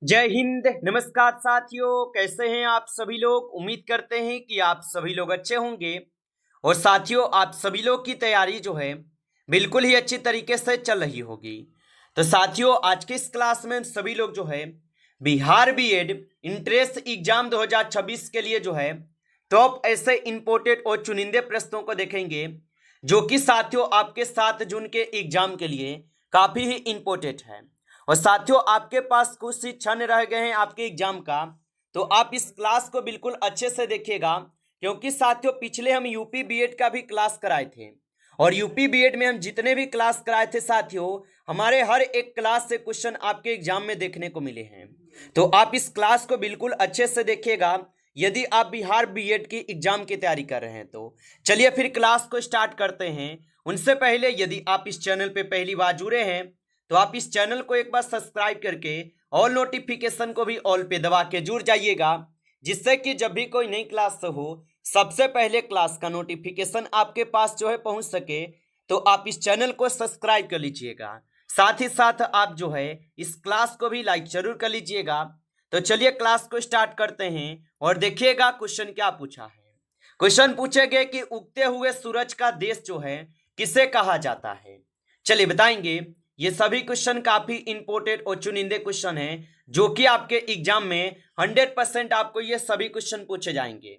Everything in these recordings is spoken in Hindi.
जय हिंद। नमस्कार साथियों, कैसे हैं आप सभी लोग। उम्मीद करते हैं कि आप सभी लोग अच्छे होंगे। और साथियों, आप सभी लोग की तैयारी जो है बिल्कुल ही अच्छी तरीके से चल रही होगी। तो साथियों, आज की इस क्लास में हम सभी लोग जो है बिहार बीएड इंट्रेंस एग्जाम 2026 के लिए जो है टॉप ऐसे इंपोर्टेड और चुनिंदे प्रश्नों को देखेंगे, जो कि साथियों आपके 7 जून के एग्जाम के लिए काफी ही इंपोर्टेंट है। और साथियों, आपके पास कुछ ही क्षण रह गए हैं आपके एग्जाम का, तो आप इस क्लास को बिल्कुल अच्छे से देखिएगा, क्योंकि साथियों पिछले हम यूपी बीएड का भी क्लास कराए थे। और यूपी बीएड में हम जितने भी क्लास कराए थे साथियों, हमारे हर एक क्लास से क्वेश्चन आपके एग्जाम में देखने को मिले हैं। तो आप इस क्लास को बिल्कुल अच्छे से देखिएगा यदि आप बिहार बीएड की एग्जाम की तैयारी कर रहे हैं। तो चलिए फिर क्लास को स्टार्ट करते हैं। उनसे पहले यदि आप इस चैनल पे पहली बार जुड़े हैं तो आप इस चैनल को एक बार सब्सक्राइब करके ऑल नोटिफिकेशन को भी ऑल पे दबा के जुड़ जाइएगा, जिससे कि जब भी कोई नई क्लास हो सबसे पहले क्लास का नोटिफिकेशन आपके पास जो है पहुंच सके। तो आप इस चैनल को सब्सक्राइब कर लीजिएगा, साथ ही साथ आप जो है इस क्लास को भी लाइक जरूर कर लीजिएगा। तो चलिए क्लास को स्टार्ट करते हैं और देखिएगा क्वेश्चन क्या पूछा है। क्वेश्चन पूछे गए कि उगते हुए सूरज का देश जो है किसे कहा जाता है। चलिए बताएंगे। ये सभी क्वेश्चन काफी इंपोर्टेंट और चुनिंदे क्वेश्चन हैं, जो कि आपके एग्जाम में 100% आपको ये सभी क्वेश्चन पूछे जाएंगे।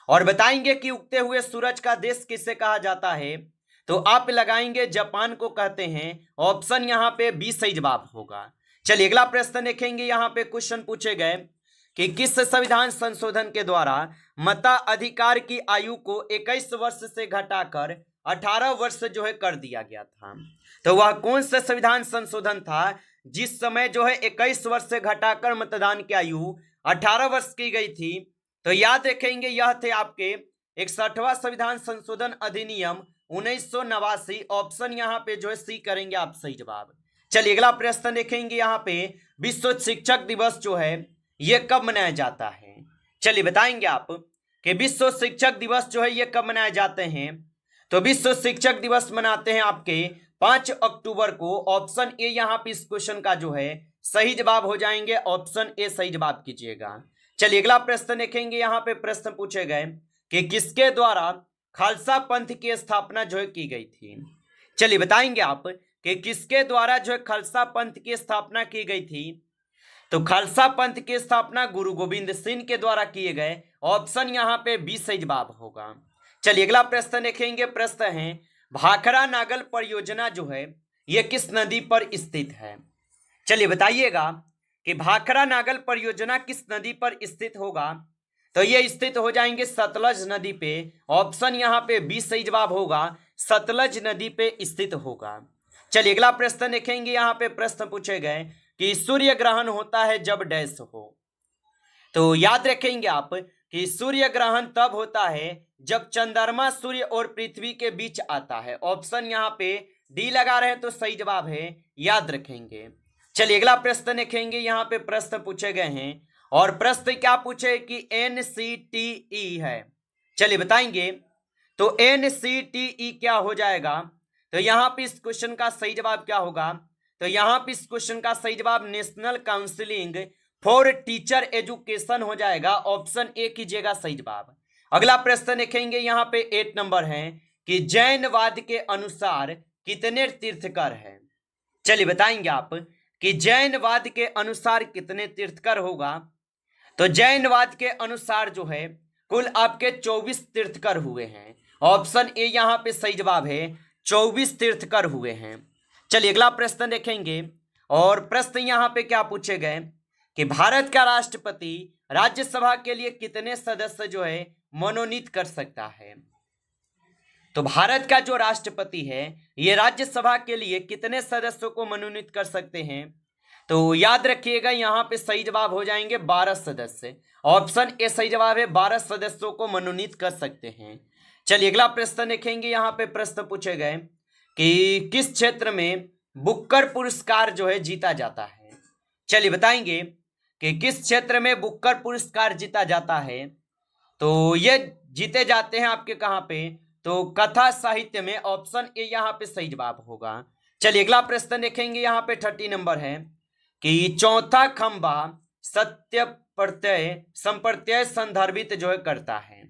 और बताएंगे कि उगते हुए सूरज का देश किसे कहा जाता है। तो आप लगाएंगे जापान को कहते हैं। ऑप्शन यहाँ पे बी सही जवाब होगा। चलिए अगला प्रश्न देखेंगे। यहाँ पे क्वेश्चन पूछे गए कि किस संविधान संशोधन के द्वारा मताधिकार की आयु को 21 वर्ष से घटाकर 18 वर्ष जो है कर दिया गया था। तो वह कौन सा संविधान संशोधन था जिस समय जो है 21 वर्ष से घटाकर मतदान की आयु 18 वर्ष की गई थी। तो याद रखेंगे यह थे आपके 61वां संविधान संशोधन अधिनियम 1989। ऑप्शन यहाँ पे जो है सी करेंगे आप सही जवाब। चलिए अगला प्रश्न देखेंगे। यहाँ पे विश्व शिक्षक दिवस जो है ये कब मनाया जाता है। चलिए बताएंगे आप कि विश्व शिक्षक दिवस जो है ये कब मनाए जाते हैं। तो विश्व शिक्षक दिवस मनाते हैं आपके 5 अक्टूबर को। ऑप्शन ए यहाँ पे इस क्वेश्चन का जो है सही जवाब हो जाएंगे। ऑप्शन ए सही जवाब कीजिएगा। चलिए अगला प्रश्न देखेंगे। यहाँ पे प्रश्न पूछे गए कि किसके द्वारा खालसा पंथ की स्थापना जो है की गई थी। चलिए बताएंगे आप कि किसके द्वारा जो है खालसा पंथ की स्थापना की गई थी। तो खालसा पंथ की स्थापना गुरु गोविंद सिंह के द्वारा किए गए। ऑप्शन यहाँ पे बी सही जवाब होगा। चलिए अगला प्रश्न देखेंगे। प्रश्न है भाखड़ा नागल परियोजना जो है यह किस नदी पर स्थित है। चलिए बताइएगा कि भाखड़ा नागल परियोजना किस नदी पर स्थित होगा। तो ये स्थित हो जाएंगे सतलज नदी पे। ऑप्शन यहाँ पे बी सही जवाब होगा, सतलज नदी पे स्थित होगा। चलिए अगला प्रश्न देखेंगे। यहाँ पे प्रश्न पूछे गए कि सूर्य ग्रहण होता है जब डैश हो। तो याद रखेंगे आप कि सूर्य ग्रहण तब होता है जब चंद्रमा सूर्य और पृथ्वी के बीच आता है। ऑप्शन यहाँ पे डी लगा रहे हैं तो सही जवाब है, याद रखेंगे। चलिए अगला प्रश्न देखेंगे। यहाँ पे प्रश्न पूछे गए हैं और प्रश्न क्या पूछे कि NCTE है। चलिए बताएंगे। तो NCTE क्या हो जाएगा। तो यहाँ पे इस क्वेश्चन का सही जवाब क्या होगा। तो यहाँ पे इस क्वेश्चन का सही जवाब national counselling for teacher education हो जाएगा। ऑप्शन ए कीजिएगा सही जवाब। अगला प्रश्न देखेंगे। यहाँ पे 8 नंबर है कि जैनवाद के अनुसार कितने तीर्थकर हैं। चलिए बताएंगे आप कि जैनवाद के अनुसार कितने तीर्थकर होगा। तो जैनवाद के अनुसार जो है कुल आपके 24 तीर्थकर हुए हैं। ऑप्शन ए यहाँ पे सही जवाब है, 24 तीर्थकर हुए हैं। चलिए अगला प्रश्न देखेंगे। और प्रश्न यहाँ पे क्या पूछे गए कि भारत का राष्ट्रपति राज्यसभा के लिए कितने सदस्य जो है मनोनीत कर सकता है। तो भारत का जो राष्ट्रपति है ये राज्यसभा के लिए कितने सदस्यों को मनोनीत कर सकते हैं। तो याद रखिएगा यहाँ पे सही जवाब हो जाएंगे 12 सदस्य। ऑप्शन ए सही जवाब है, 12 सदस्यों को मनोनीत कर सकते हैं। चलिए अगला प्रश्न देखेंगे। यहाँ पे प्रश्न पूछे गए कि किस क्षेत्र में बुक्कर पुरस्कार जो है जीता जाता है। चलिए बताएंगे कि किस क्षेत्र में बुक्कर पुरस्कार जीता जाता है। तो ये जीते जाते हैं आपके कहाँ पे, तो कथा साहित्य में। ऑप्शन ए यहाँ पे सही जवाब होगा। चलिए अगला प्रश्न देखेंगे। यहाँ पे 30 नंबर है कि चौथा खंबा सत्य प्रत्यय संप्रत्यय संदर्भित जो है करता है।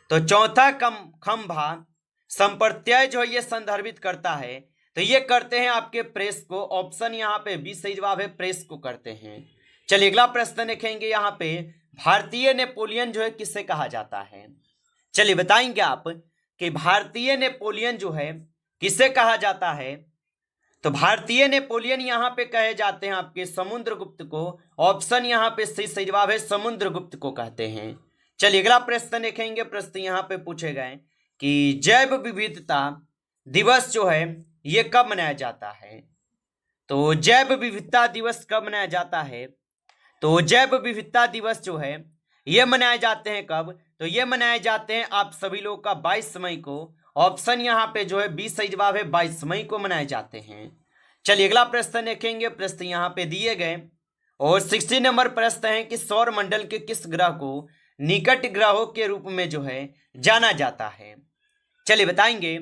तो चौथा खंभा संप्रत्यय जो है ये संदर्भित करता है, तो ये करते हैं आपके प्रेस को। ऑप्शन यहाँ पे बी सही जवाब है, प्रेस को करते हैं। चलिए अगला प्रश्न देखेंगे। यहाँ पे भारतीय नेपोलियन जो है किसे कहा जाता है? चलिए बताएंगे आप कि भारतीय नेपोलियन जो है किसे कहा जाता है? तो भारतीय नेपोलियन यहाँ पे कहे जाते हैं आपके समुद्रगुप्त को। ऑप्शन यहाँ पे सही जवाब है, समुद्रगुप्त को कहते हैं। चलिए अगला प्रश्न देखेंगे। प्रश्न यहाँ पे पूछे गए कि जैव विविधता दिवस जो है ये कब मनाया जाता है? तो जैव विविधता दिवस कब मनाया जाता है? तो जैव विविधता दिवस जो है ये मनाए जाते हैं कब? तो ये मनाए जाते हैं आप सभी लोग का 22 मई को। ऑप्शन यहाँ पे जो है 20 सही जवाब है, 22 मई को मनाए जाते हैं। चलिए अगला प्रश्न देखेंगे। प्रश्न यहाँ पे दिए गए और 60 नंबर प्रश्न है कि सौर मंडल के किस ग्रह को निकट ग्रहों के रूप में जो है जाना जाता है? चलिए बताएंगे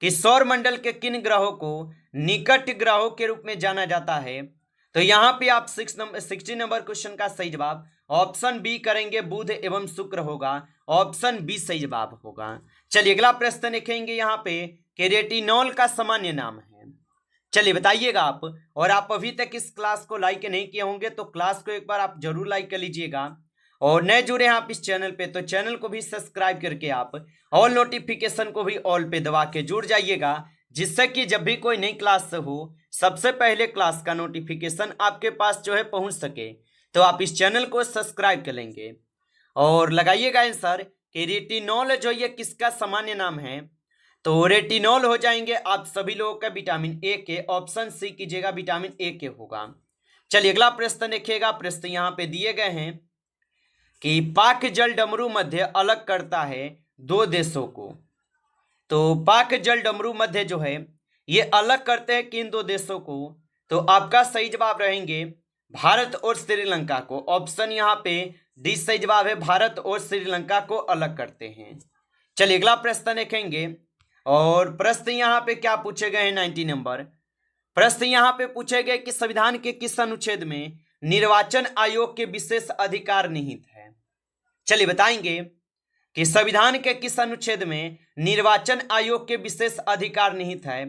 कि सौर मंडल के किन ग्रहों को निकट ग्रहों के रूप में जाना जाता है? तो यहाँ पे आप 60 नंबर क्वेश्चन का सही जवाब ऑप्शन बी करेंगे, बुध एवं शुक्र होगा। ऑप्शन बी सही जवाब होगा। चलिए अगला प्रश्न देखेंगे यहाँ पे कि रेटिनॉल का सामान्य नाम है। चलिए बताइएगा आप। और आप अभी तक इस क्लास को लाइक नहीं किए होंगे तो क्लास को एक बार आप जरूर लाइक कर लीजिएगा, और नए जुड़े हैं आप इस चैनल पे तो चैनल को भी सब्सक्राइब करके आप ऑल नोटिफिकेशन को भी ऑल पे दबा के जुड़ जाइएगा, जिससे कि जब भी कोई नई क्लास हो सबसे पहले क्लास का नोटिफिकेशन आपके पास जो है पहुंच सके। तो आप इस चैनल को सब्सक्राइब कर लेंगे और लगाइएगा आंसर कि रेटिनॉल जो ये किसका सामान्य नाम है? तो रेटिनॉल हो जाएंगे आप सभी लोगों का विटामिन ए के। ऑप्शन सी कीजिएगा, विटामिन ए के होगा। चलिए अगला प्रश्न देखिएगा। प्रश्न यहाँ पे दिए गए हैं कि पाक जल डमरू मध्य अलग करता है दो देशों को। तो पाक जल डमरू मध्य जो है ये अलग करते हैं किन दो देशों को? तो आपका सही जवाब रहेंगे भारत और श्रीलंका को। ऑप्शन यहाँ पे डी सही जवाब है, भारत और श्रीलंका को अलग करते हैं। चलिए अगला प्रश्न देखेंगे और प्रश्न यहाँ पे क्या पूछे गए हैं? 90 नंबर प्रश्न यहाँ पे पूछे गए कि संविधान के किस अनुच्छेद में निर्वाचन आयोग के विशेष अधिकार निहित है? चलिए बताएंगे कि संविधान के किस अनुच्छेद में निर्वाचन आयोग के विशेष अधिकार निहित है?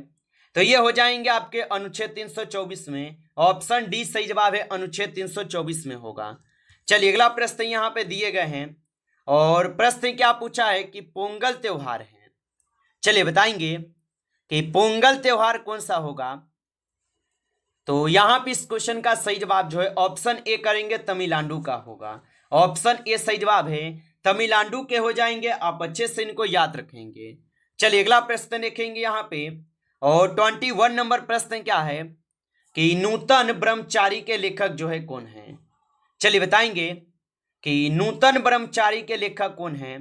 तो ये हो जाएंगे आपके अनुच्छेद 324 में। ऑप्शन डी सही जवाब है, अनुच्छेद 324 में होगा। चलिए अगला प्रश्न यहाँ पे दिए गए हैं और प्रश्न क्या पूछा है कि पोंगल त्योहार है। चलिए बताएंगे कि पोंगल त्योहार कौन सा होगा? तो यहाँ पे इस क्वेश्चन का सही जवाब जो है ऑप्शन ए करेंगे, तमिलनाडु का होगा। ऑप्शन ए सही जवाब है, तमिलनाडु के हो जाएंगे। आप अच्छे से इनको याद रखेंगे। चलिए अगला प्रश्न देखेंगे यहाँ पे और 21 नंबर प्रश्न क्या है कि नूतन ब्रह्मचारी के लेखक जो है कौन है? चलिए बताएंगे कि नूतन ब्रह्मचारी के लेखक कौन है?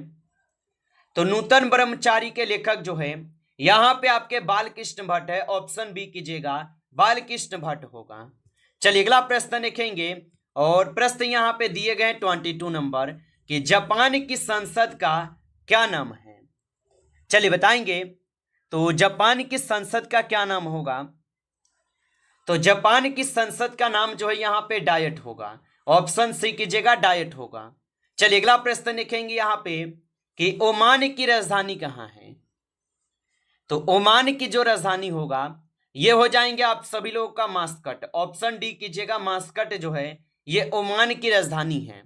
तो नूतन ब्रह्मचारी के लेखक जो है यहाँ पे आपके बालकृष्ण भट्ट है। ऑप्शन बी कीजिएगा, बालकृष्ण भट्ट होगा। चलिए अगला प्रश्न देखेंगे और प्रश्न यहाँ पे दिए गए 22 नंबर कि जापान की संसद का क्या नाम है? चलिए बताएंगे तो जापान की संसद का क्या नाम होगा? तो जापान की संसद का नाम जो है यहाँ पे डायट होगा। ऑप्शन सी कीजिएगा, डायट होगा। चलिए अगला प्रश्न देखेंगे यहाँ पे कि ओमान की राजधानी कहाँ है? तो ओमान की जो राजधानी होगा ये हो जाएंगे आप सभी लोगों का मास्कट। ऑप्शन डी कीजिएगा, मास्कट जो है ये ओमान की राजधानी है।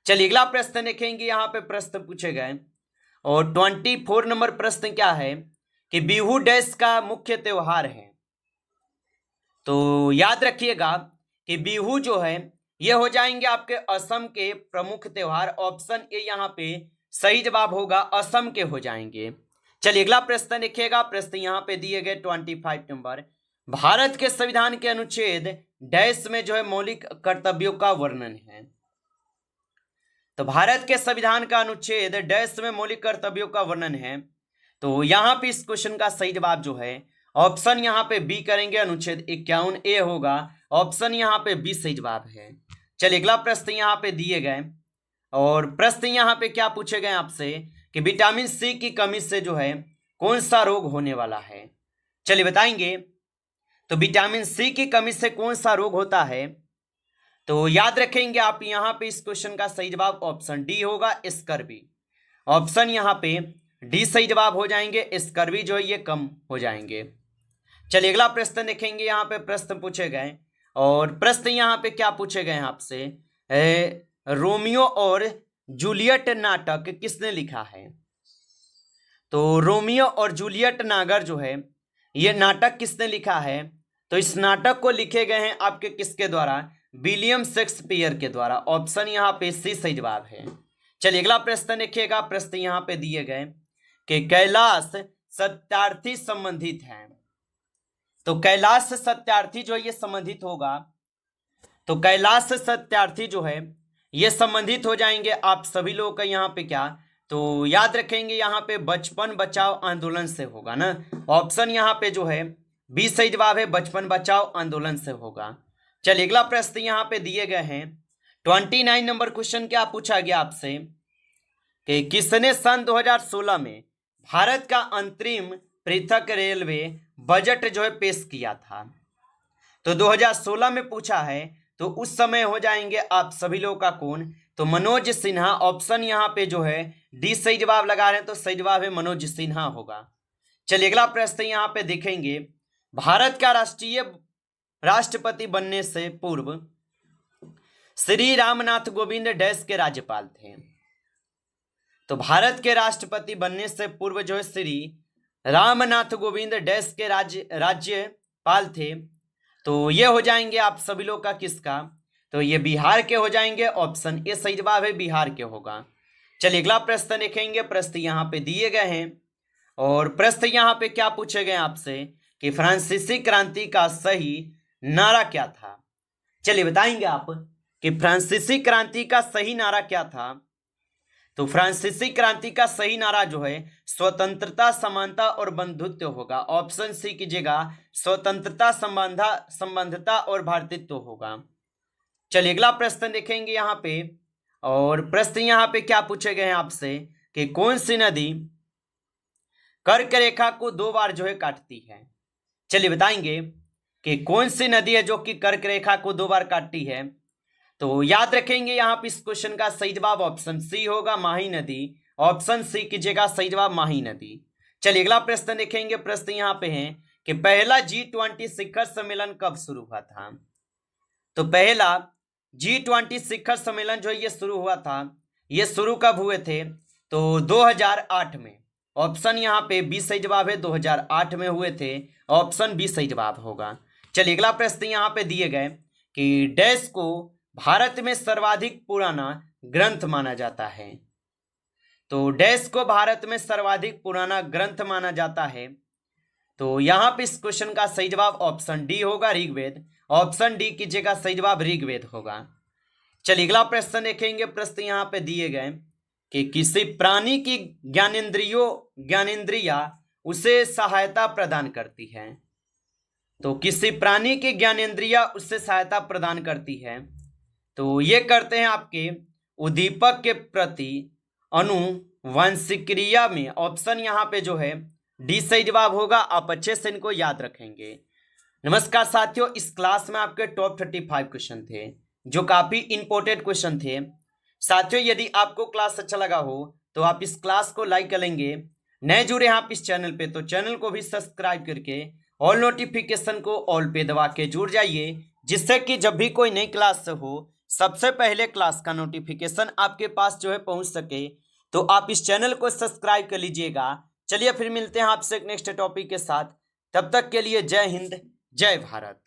चलिए अगला प्रश्न देखेंगे। यहाँ पे प्रश्न पूछे गए और 24 नंबर प्रश्न क्या है कि बिहू देश का मुख्य त्योहार है। तो याद रखिएगा कि बिहू जो है ये हो जाएंगे आपके असम के प्रमुख त्योहार। ऑप्शन ए यहाँ पे सही जवाब होगा, असम के हो जाएंगे। चलिए अगला प्रश्न देखिएगा। प्रश्न यहाँ पे दिए गए 25 नंबर भारत के संविधान के अनुच्छेद डैश में जो है मौलिक कर्तव्यों का वर्णन है। तो भारत के संविधान का अनुच्छेद डैश में मौलिक कर्तव्यों का वर्णन है। तो यहाँ पे इस क्वेश्चन का सही जवाब जो है ऑप्शन यहाँ पे बी करेंगे, अनुच्छेद 51 ए होगा। ऑप्शन यहाँ पे बी सही जवाब है। चलिए अगला प्रश्न यहाँ पे दिए गए और प्रश्न यहाँ पे क्या पूछे गए आपसे कि विटामिन सी की कमी से जो है कौन सा रोग होने वाला है? चलिए बताएंगे तो विटामिन सी की कमी से कौन सा रोग होता है? तो याद रखेंगे आप यहाँ पे इस क्वेश्चन का सही जवाब ऑप्शन डी होगा, स्कर्वी। ऑप्शन यहाँ पे डी सही जवाब हो जाएंगे, स्कर्वी जो है ये कम हो जाएंगे। चलिए अगला प्रश्न देखेंगे। यहाँ पे प्रश्न पूछे गए और प्रश्न यहाँ पे क्या पूछे गए हैं आपसे, रोमियो और जूलियट नाटक किसने लिखा है। तो रोमियो और जूलियट नागर जो है ये नाटक किसने लिखा है। तो इस नाटक को लिखे गए हैं आपके किसके द्वारा, विलियम शेक्सपियर के द्वारा। ऑप्शन यहाँ पे सी सही जवाब है। चलिए अगला प्रश्न देखिएगा। प्रश्न यहाँ पे दिए गए कि कैलाश सत्यार्थी संबंधित है। तो कैलाश सत्यार्थी जो है ये संबंधित होगा। तो कैलाश सत्यार्थी जो है ये संबंधित हो जाएंगे आप सभी लोगों का यहाँ पे क्या, तो याद रखेंगे यहाँ पे बचपन बचाओ आंदोलन से होगा ना। ऑप्शन यहाँ पे जो है बी सही जवाब है, बचपन बचाओ आंदोलन से होगा। चलिए अगला प्रश्न यहाँ पे दिए गए हैं 29 नंबर क्वेश्चन क्या पूछा गया आपसे कि किसने सन 2016 में भारत का अंतरिम पृथक रेलवे बजट जो है पेश किया था। तो 2016 में पूछा है, तो उस समय हो जाएंगे आप सभी लोगों का कौन, तो मनोज सिन्हा। ऑप्शन यहाँ पे जो है डी सही जवाब लगा रहे हैं, तो सही जवाब है मनोज सिन्हा होगा। चलिए अगला प्रश्न यहाँ पे देखेंगे। भारत का राष्ट्रपति बनने से पूर्व श्री रामनाथ कोविंद डैश के राज्यपाल थे। तो भारत के राष्ट्रपति बनने से पूर्व जो है श्री रामनाथ कोविंद डैश के राज्यपाल थे। तो ये हो जाएंगे आप सभी लोग का किसका, तो ये बिहार के हो जाएंगे। ऑप्शन ए सही जवाब है, बिहार के होगा। चलिए अगला प्रश्न देखेंगे। प्रश्न यहाँ पे दिए गए हैं और प्रश्न यहाँ पे क्या पूछे गए आपसे कि फ्रांसीसी क्रांति का सही नारा क्या था। चलिए बताएंगे आप कि फ्रांसीसी क्रांति का सही नारा क्या था। तो फ्रांसीसी क्रांति का सही नारा जो है स्वतंत्रता, समानता और बंधुत्व होगा। ऑप्शन सी कीजिएगा, स्वतंत्रता, संबंधता और भ्रातृत्व होगा। चलिए अगला प्रश्न देखेंगे यहाँ पे और प्रश्न यहाँ पे क्या पूछे गए हैं आपसे कि कौन सी नदी कर्क रेखा को 2 बार जो है काटती है। चलिए बताएंगे कि कौन सी नदी है जो कि कर्क रेखा को 2 बार काटती है। तो याद रखेंगे यहाँ पे इस क्वेश्चन का सही जवाब ऑप्शन सी होगा, माही नदी। ऑप्शन सी कीजिएगा, सही जवाब माही नदी। चलिए अगला प्रश्न देखेंगे। प्रश्न यहाँ पे है कि पहला G20 शिखर सम्मेलन कब शुरू हुआ था। तो पहला G20 शिखर सम्मेलन जो ये शुरू हुआ था, ये शुरू कब हुए थे, तो 2008 में। ऑप्शन यहाँ पे बी सही जवाब है, 2008 में हुए थे। ऑप्शन बी सही जवाब होगा। चलिए अगला प्रश्न यहाँ पे दिए गए कि डैश को भारत में सर्वाधिक पुराना ग्रंथ माना जाता है। तो डैश को भारत में सर्वाधिक पुराना ग्रंथ माना जाता है। तो यहाँ पे इस क्वेश्चन का सही जवाब ऑप्शन डी होगा, ऋग्वेद। ऑप्शन डी कीजिएगा, सही जवाब ऋग्वेद होगा। चलिए अगला प्रश्न देखेंगे। प्रश्न यहाँ पे दिए गए कि किसी प्राणी की ज्ञानेंद्रिया उसे सहायता प्रदान करती है। तो किसी प्राणी की ज्ञानेंद्रिया उससे सहायता प्रदान करती है। तो ये करते हैं आपके उद्दीपक के प्रति अनुवांशिक्रिया में। ऑप्शन यहाँ पे जो है डी सही जवाब होगा। आप अच्छे से इनको याद रखेंगे। नमस्कार साथियों, इस क्लास में आपके टॉप 35 क्वेश्चन थे जो काफी इंपॉर्टेंट क्वेश्चन थे। साथियों यदि आपको क्लास अच्छा लगा हो तो आप इस क्लास को लाइक करेंगे। नए जुड़े हैं आप इस चैनल पे तो चैनल को भी सब्सक्राइब करके ऑल नोटिफिकेशन को ऑल पे दबा के जुड़ जाइए, जिससे कि जब भी कोई नई क्लास हो सबसे पहले क्लास का नोटिफिकेशन आपके पास जो है पहुंच सके। तो आप इस चैनल को सब्सक्राइब कर लीजिएगा। चलिए फिर मिलते हैं आपसे एक नेक्स्ट टॉपिक के साथ। तब तक के लिए जय हिंद, जय भारत।